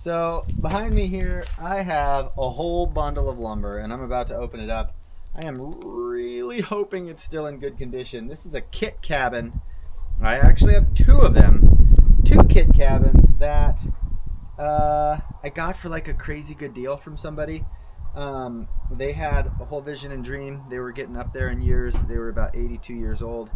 So behind me here, I have a whole bundle of lumber, and I'm about to open it up. I am really hoping it's still in good condition. This is a kit cabin. I actually have two of them. Two kit cabins that I got for like a crazy good deal from somebody. They had a whole vision and dream. They were getting up there in years. They were about 82 years old,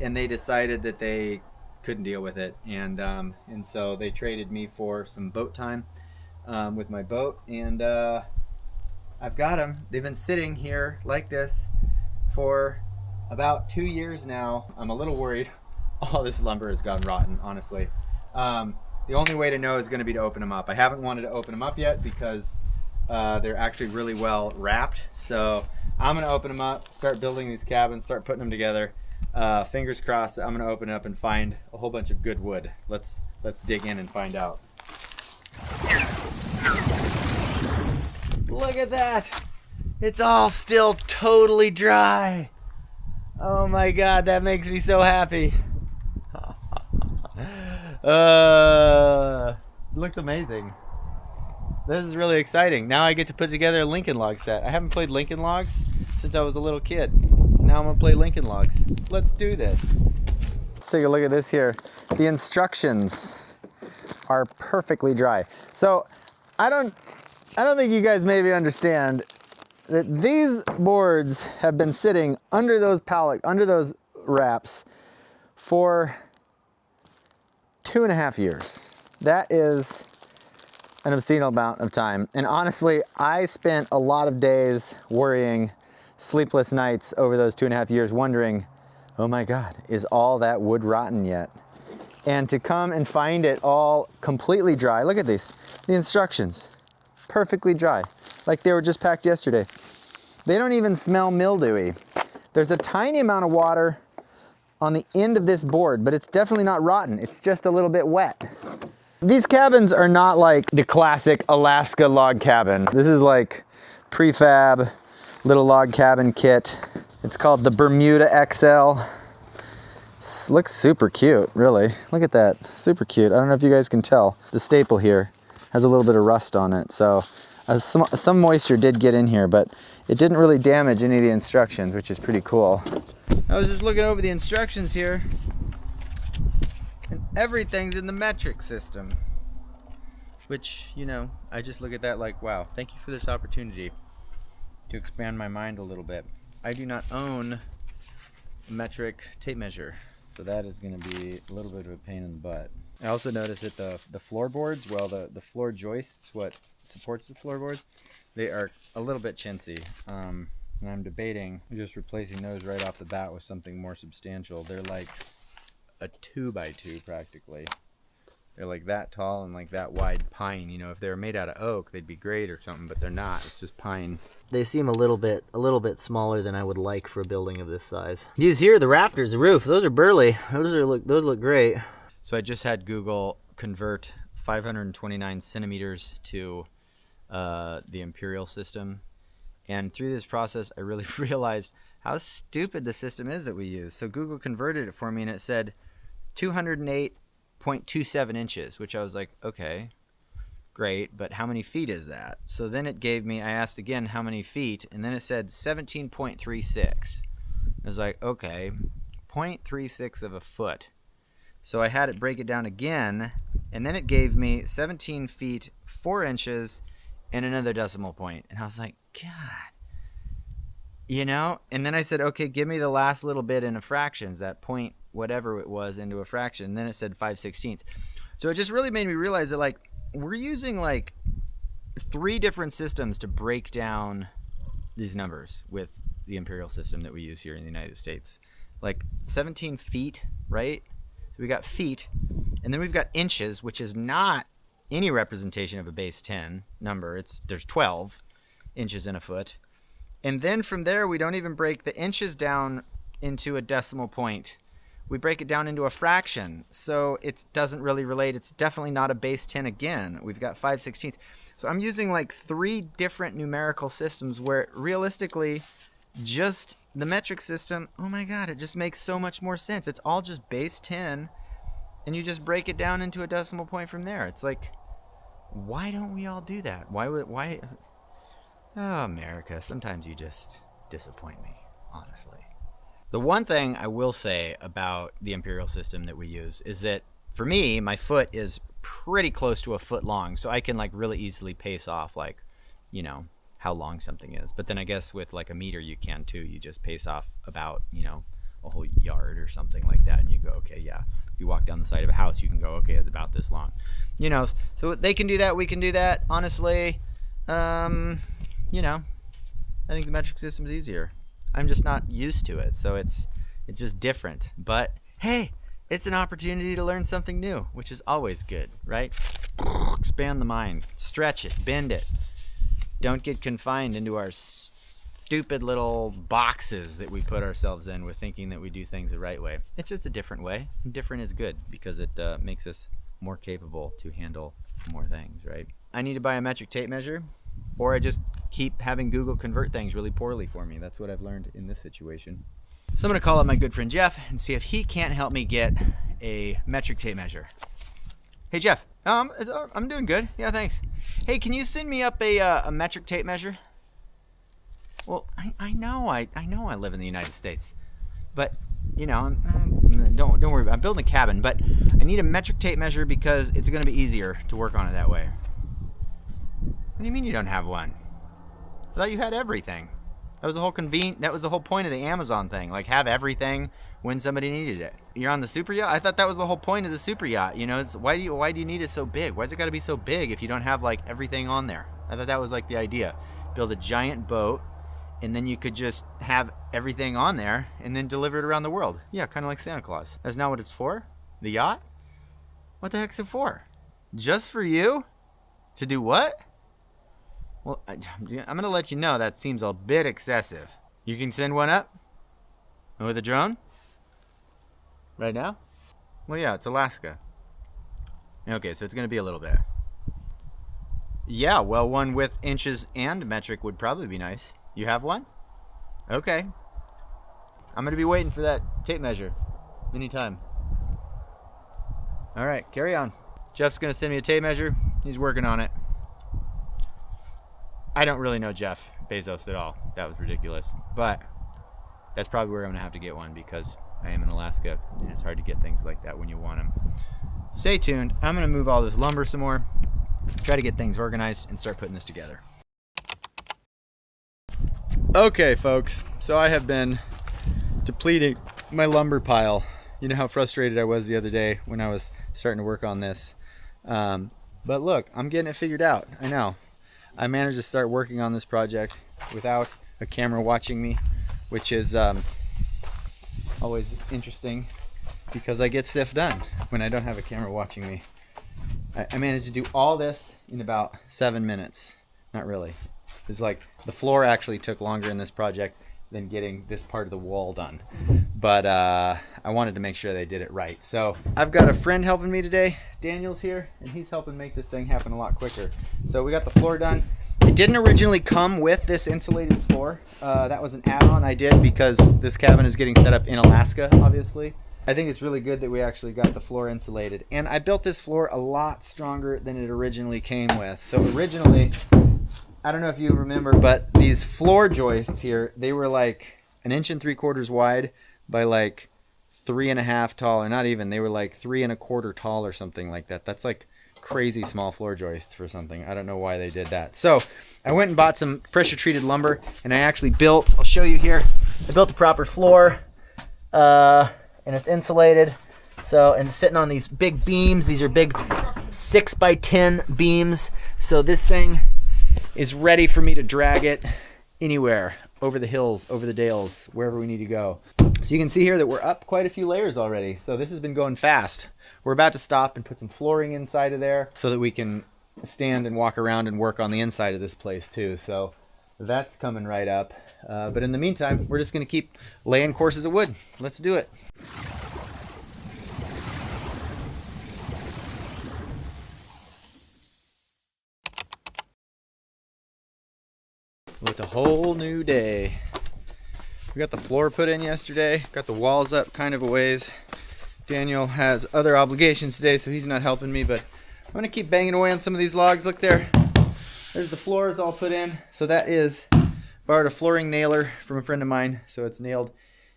and they decided that they couldn't deal with it, and so they traded me for some boat time with my boat, and I've got them. They've been sitting here like this for about 2 years now. I'm a little worried. All this lumber has gone rotten, honestly. The only way to know is going to be to open them up. I haven't wanted to open them up yet because they're actually really well wrapped. So I'm going to open them up, start building these cabins, start putting them together. Fingers crossed that I'm going to open it up and find a whole bunch of good wood. Let's dig in and find out. Look at that. It's all still totally dry. Oh my God, that makes me so happy. Looks amazing. This is really exciting. Now I get to put together a Lincoln Log set. I haven't played Lincoln Logs since I was a little kid. Now I'm gonna play Lincoln Logs. Let's do this. Let's take a look at this here. The instructions are perfectly dry. So I don't think you guys maybe understand that these boards have been sitting under those wraps for 2.5 years. That is an obscene amount of time. And honestly, I spent a lot of days worrying, sleepless nights over those 2.5 years wondering, oh my God, is all that wood rotten yet? And to come and find it all completely dry. Look at these, the instructions, perfectly dry, like they were just packed yesterday. They don't even smell mildewy. There's a tiny amount of water on the end of this board, but it's definitely not rotten. It's just a little bit wet. These cabins are not like the classic Alaska log cabin. This is like prefab little log cabin kit. It's called the Bermuda XL. Looks super cute, really. Look at that, super cute. I don't know if you guys can tell. The staple here has a little bit of rust on it, so some moisture did get in here, but it didn't really damage any of the instructions, which is pretty cool. I was just looking over the instructions here, and everything's in the metric system, which, you know, I just look at that like, wow, thank you for this opportunity to expand my mind a little bit. I do not own a metric tape measure, so that is going to be a little bit of a pain in the butt. I also noticed that the floorboards, well, the floor joists, what supports the floorboards, they are a little bit chintzy. And I'm debating just replacing those right off the bat with something more substantial. They're like a 2x2 practically. They're like that tall and like that wide pine. You know, if they were made out of oak, they'd be great or something, but they're not. It's just pine. They seem a little bit smaller than I would like for a building of this size. These here, the rafters, the roof, those are burly. Those look great. So I just had Google convert 529 centimeters to the imperial system. And through this process, I really realized how stupid the system is that we use. So Google converted it for me, and it said 208.27 inches, which I was like, okay, great, but how many feet is that? So then it gave me, I asked again how many feet, and then it said 17.36. I was like, okay, 0.36 of a foot. So I had it break it down again, and then it gave me 17 feet 4 inches and another decimal point. And I was like, God, you know? And then I said, okay, give me the last little bit in a fractions, that point whatever it was into a fraction. And then it said 5/16. So it just really made me realize that, like, we're using like 3 different systems to break down these numbers with the imperial system that we use here in the United States. Like 17 feet, right? So we got feet, and then we've got inches, which is not any representation of a base 10 number. There's 12 inches in a foot. And then from there, we don't even break the inches down into a decimal point. We break it down into a fraction. So it doesn't really relate. It's definitely not a base 10 again. We've got 5/16. So I'm using like 3 different numerical systems where realistically just the metric system, oh my God, it just makes so much more sense. It's all just base 10, and you just break it down into a decimal point from there. It's like, Why don't we all do that? Why? Oh, America, sometimes you just disappoint me, honestly. The one thing I will say about the imperial system that we use is that for me, my foot is pretty close to a foot long, so I can like really easily pace off like, you know, how long something is. But then I guess with like a meter you can too. You just pace off about, you know, a whole yard or something like that, and you go, okay, yeah. If you walk down the side of a house, you can go, okay, it's about this long. You know, so they can do that, we can do that. Honestly, you know, I think the metric system is easier. I'm just not used to it, so it's just different. But hey, it's an opportunity to learn something new, which is always good, right? Expand the mind, stretch it, bend it. Don't get confined into our stupid little boxes that we put ourselves in with thinking that we do things the right way. It's just a different way. Different is good because it makes us more capable to handle more things, right? I need to buy a metric tape measure, or I just keep having Google convert things really poorly for me. That's what I've learned in this situation. So I'm gonna call up my good friend Jeff and see if he can't help me get a metric tape measure. Hey Jeff, I'm doing good. Yeah, thanks. Hey, can you send me up a metric tape measure? Well, I know I live in the United States, but you know, don't worry about it. I'm building a cabin, but I need a metric tape measure because it's gonna be easier to work on it that way. What do you mean you don't have one? I thought you had everything. That was the whole point of the Amazon thing. Like, have everything when somebody needed it. You're on the super yacht? I thought that was the whole point of the super yacht. You know, why do you need it so big? Why's it got to be so big if you don't have like everything on there? I thought that was like the idea. Build a giant boat, and then you could just have everything on there and then deliver it around the world. Yeah, kind of like Santa Claus. That's not what it's for? The yacht? What the heck's it for? Just for you? To do what? Well, I'm going to let you know that seems a bit excessive. You can send one up? With a drone? Right now? Well, yeah, it's Alaska. Okay, so it's going to be a little bit. Yeah, well, one with inches and metric would probably be nice. You have one? Okay. I'm going to be waiting for that tape measure anytime. All right, carry on. Jeff's going to send me a tape measure. He's working on it. I don't really know Jeff Bezos at all. That was ridiculous. But that's probably where I'm going to have to get one because I am in Alaska and it's hard to get things like that when you want them. Stay tuned. I'm going to move all this lumber some more, try to get things organized, and start putting this together. Okay, folks. So I have been depleting my lumber pile. You know how frustrated I was the other day when I was starting to work on this. But look, I'm getting it figured out. I know. I managed to start working on this project without a camera watching me, which is always interesting because I get stuff done when I don't have a camera watching me. I managed to do all this in about 7 minutes. Not really. It's like the floor actually took longer in this project than getting this part of the wall done. But I wanted to make sure they did it right. So I've got a friend helping me today. Daniel's here, and he's helping make this thing happen a lot quicker. So we got the floor done. It didn't originally come with this insulated floor. That was an add-on I did because this cabin is getting set up in Alaska, obviously. I think it's really good that we actually got the floor insulated. And I built this floor a lot stronger than it originally came with. So originally, I don't know if you remember, but these floor joists here, they were like 1 3/4 inches wide by like 3.5 tall, or not even, they were like 3 1/4 tall or something like that. That's like crazy small floor joists for something. I don't know why they did that. So I went and bought some pressure treated lumber, and I actually built, I'll show you here, I built a proper floor, and it's insulated. So, and sitting on these big beams, these are big 6x10 beams. So this thing is ready for me to drag it anywhere, over the hills, over the dales, wherever we need to go. So you can see here that we're up quite a few layers already. So this has been going fast. We're about to stop and put some flooring inside of there so that we can stand and walk around and work on the inside of this place too. So that's coming right up. But in the meantime, we're just going to keep laying courses of wood. Let's do it. Well, it's a whole new day. We got the floor put in yesterday, got the walls up kind of a ways. Daniel has other obligations today, so he's not helping me, but gonna keep banging away on some of these logs. Look there. There's the floors all put in. So that is, borrowed a flooring nailer from a friend of mine. So it's nailed.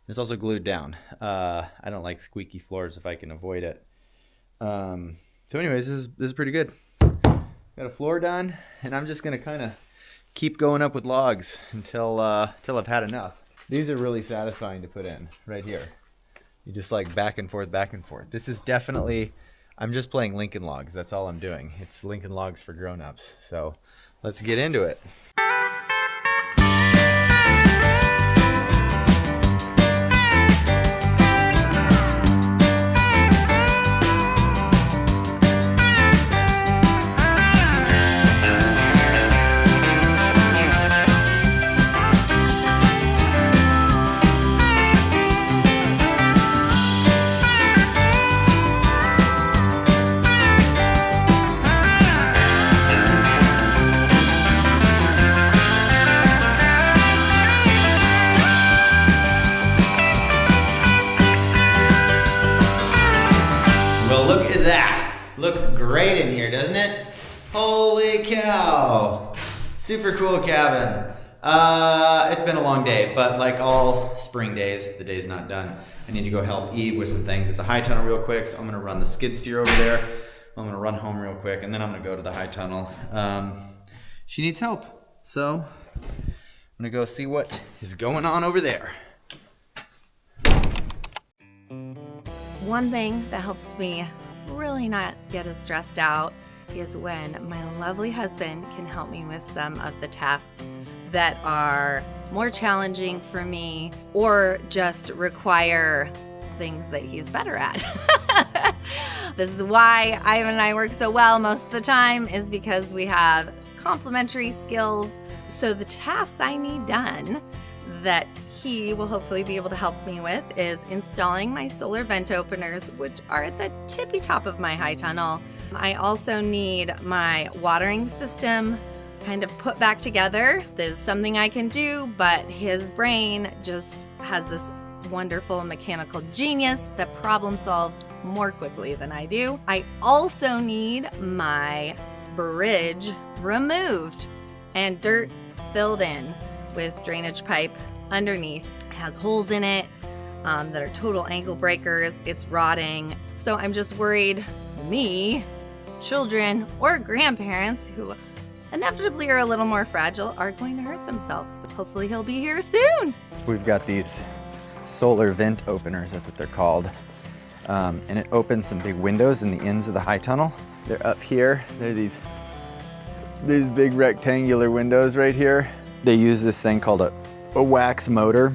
It's also glued down. I don't like squeaky floors if I can avoid it. So anyways, this is pretty good. Got a floor done, and I'm just gonna kind of keep going up with logs until I've had enough. These are really satisfying to put in right here. You just like back and forth, back and forth. This is definitely, I'm just playing Lincoln Logs. That's all I'm doing. It's Lincoln Logs for grown-ups. So let's get into it. Looks great in here, doesn't it? Holy cow. Super cool cabin. It's been a long day, but like all spring days, the day's not done. I need to go help Eve with some things at the high tunnel real quick, so I'm gonna run the skid steer over there. I'm gonna run home real quick, and then I'm gonna go to the high tunnel. She needs help, so I'm gonna go see what is going on over there. One thing that helps me really not get as stressed out is when my lovely husband can help me with some of the tasks that are more challenging for me or just require things that he's better at. This is why Ivan and I work so well most of the time, is because we have complementary skills. So the tasks I need done that he will hopefully be able to help me with is installing my solar vent openers, which are at the tippy top of my high tunnel. I also need my watering system kind of put back together. This is something I can do, but his brain just has this wonderful mechanical genius that problem solves more quickly than I do. I also need my bridge removed and dirt filled in with drainage pipe underneath. It has holes in it that are total ankle breakers. It's rotting. So I'm just worried me, children, or grandparents who inevitably are a little more fragile are going to hurt themselves. So hopefully he'll be here soon. So we've got these solar vent openers, that's what they're called. And it opens some big windows in the ends of the high tunnel. They're up here. They're these big rectangular windows right here. They use this thing called a wax motor,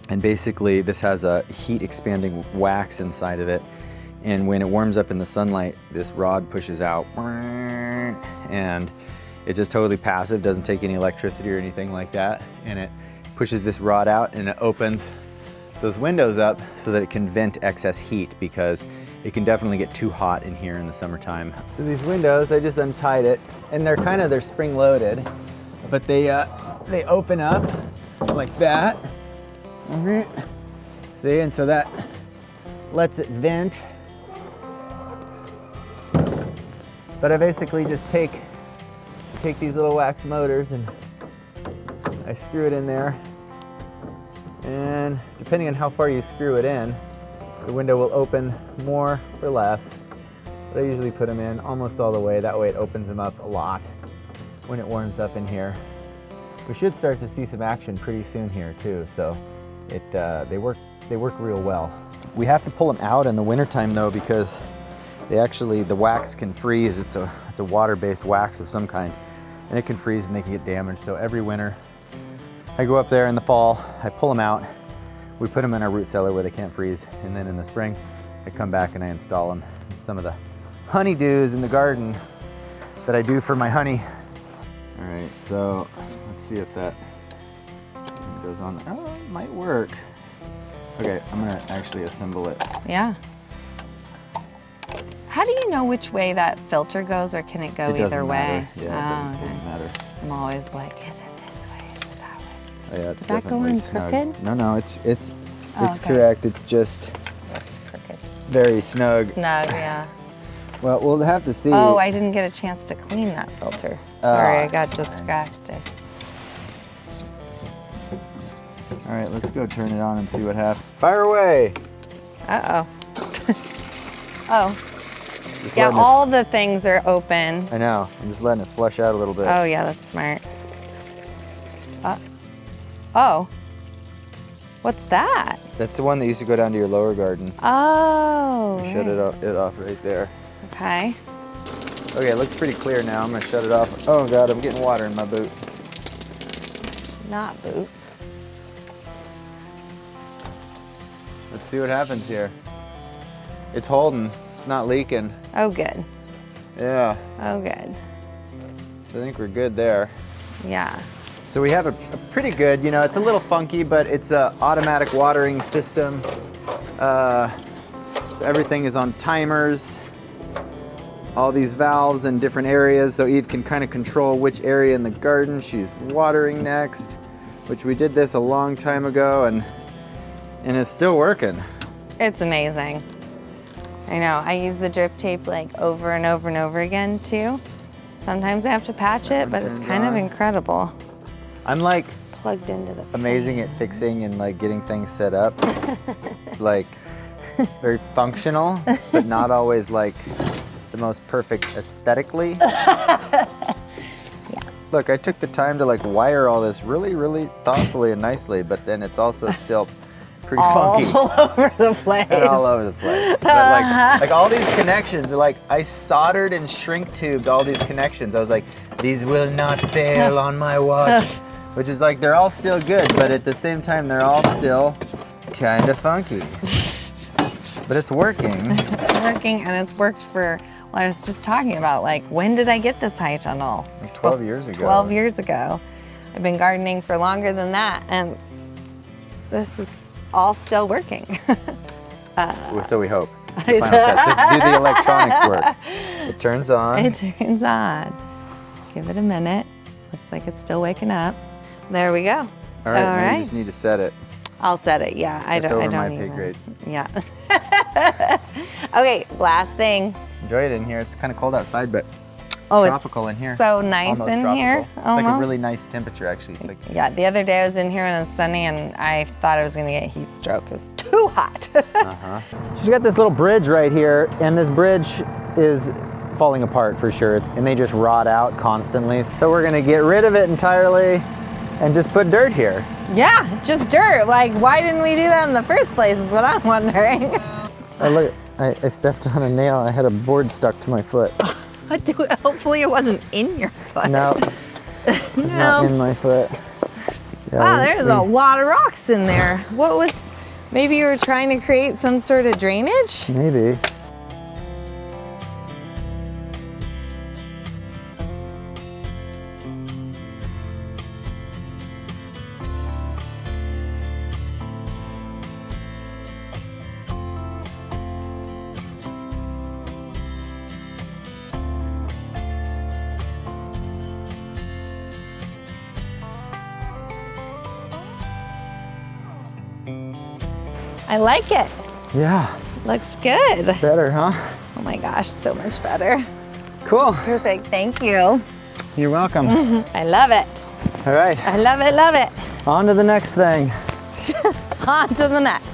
and basically this has a heat expanding wax inside of it, and when it warms up in the sunlight, this rod pushes out, and it's just totally passive, doesn't take any electricity or anything like that, and it pushes this rod out and it opens those windows up so that it can vent excess heat, because it can definitely get too hot in here in the summertime. So these windows, I just untied it, and they're spring loaded, but they open up like that. See, and so that lets it vent. But I basically just take these little wax motors and I screw it in there. And depending on how far you screw it in, the window will open more or less. But I usually put them in almost all the way. That way it opens them up a lot when it warms up in here. We should start to see some action pretty soon here too, so they work real well. We have to pull them out in the wintertime though, because the wax can freeze. It's a water-based wax of some kind, and it can freeze and they can get damaged. So every winter I go up there in the fall, I pull them out, we put them in our root cellar where they can't freeze, and then in the spring I come back and I install them. And some of the honeydews in the garden that I do for my honey. All right, so let's see if that goes on. Oh, it might work. Okay, I'm gonna actually assemble it. Yeah. How do you know which way that filter goes, or can it go either way? Yeah, it doesn't matter. I'm always like, is it this way? Is it that way? Oh, yeah, it's Is that definitely going snug. crooked? No, it's Okay. correct. It's just Crooked. very snug. Snug, yeah. Well, we'll have to see. Oh, I didn't get a chance to clean that filter. Sorry, I got distracted. All right, let's go turn it on and see what happens. Fire away. Uh-oh. Oh. Just Yeah, letting it- all the things are open. I know. I'm just letting it flush out a little bit. Oh, yeah, that's smart. Oh. What's that? That's the one that used to go down to your lower garden. Oh. You shut it off right there. Okay. Okay, it looks pretty clear now. I'm gonna shut it off. Oh God, I'm getting water in my boot. Not boot. Let's see what happens here. It's holding. It's not leaking. Oh, good. Yeah. Oh, good. So I think we're good there. Yeah. So we have a pretty good, it's a little funky, but it's a automatic watering system. So everything is on timers. All these valves in different areas, so Eve can kind of control which area in the garden she's watering next, which we did this a long time ago, and it's still working. It's amazing. I know. I use the drip tape like over and over and over again too. Sometimes I have to patch it, but it's kind of incredible. I'm like Plugged into the amazing at fixing and like getting things set up. Like very functional, but not always like the most perfect aesthetically. Yeah. Look, I took the time to like wire all this really, really thoughtfully and nicely, but then it's also still pretty funky. All over the place. And all over the place. But like all these connections, like I soldered and shrink tubed all these connections. I was like, these will not fail on my watch. Which is like, they're all still good, but at the same time, they're all still kind of funky. But it's working. It's working, and it's worked for, well, I was just talking about, like, when did I get this high tunnel? Like 12 years ago. 12 years ago. I've been gardening for longer than that, and this is all still working. So we hope. It's the final test. Just do the electronics work. It turns on. It turns on. Give it a minute. Looks like it's still waking up. There we go. All right, now you just need to set it. I'll set it, yeah. I That's don't over my even. pay grade. Yeah. Okay, last thing. Enjoy it in here. It's kind of cold outside, but Oh, tropical in here. It's so nice Almost in tropical. here. It's Almost. like a really nice temperature, actually. It's like Yeah, the other day I was in here and it was sunny and I thought I was gonna get heat stroke. It was too hot. She's got this little bridge right here, and this bridge is falling apart for sure. And they just rot out constantly. So we're gonna get rid of it entirely and just put dirt here. Yeah, just dirt. Like, why didn't we do that in the first place is what I'm wondering. Oh, look, I stepped on a nail. I had a board stuck to my foot. Hopefully it wasn't in your foot. No, it's not in my foot. Yeah, Wow, there's a lot of rocks in there. Maybe you were trying to create some sort of drainage? Maybe. I like it. Yeah, Looks good. better, huh? Oh my gosh, so much better. Cool. Perfect, thank you. You're welcome. I love it. All right, I love it, love it. on to the next thing. On to the next.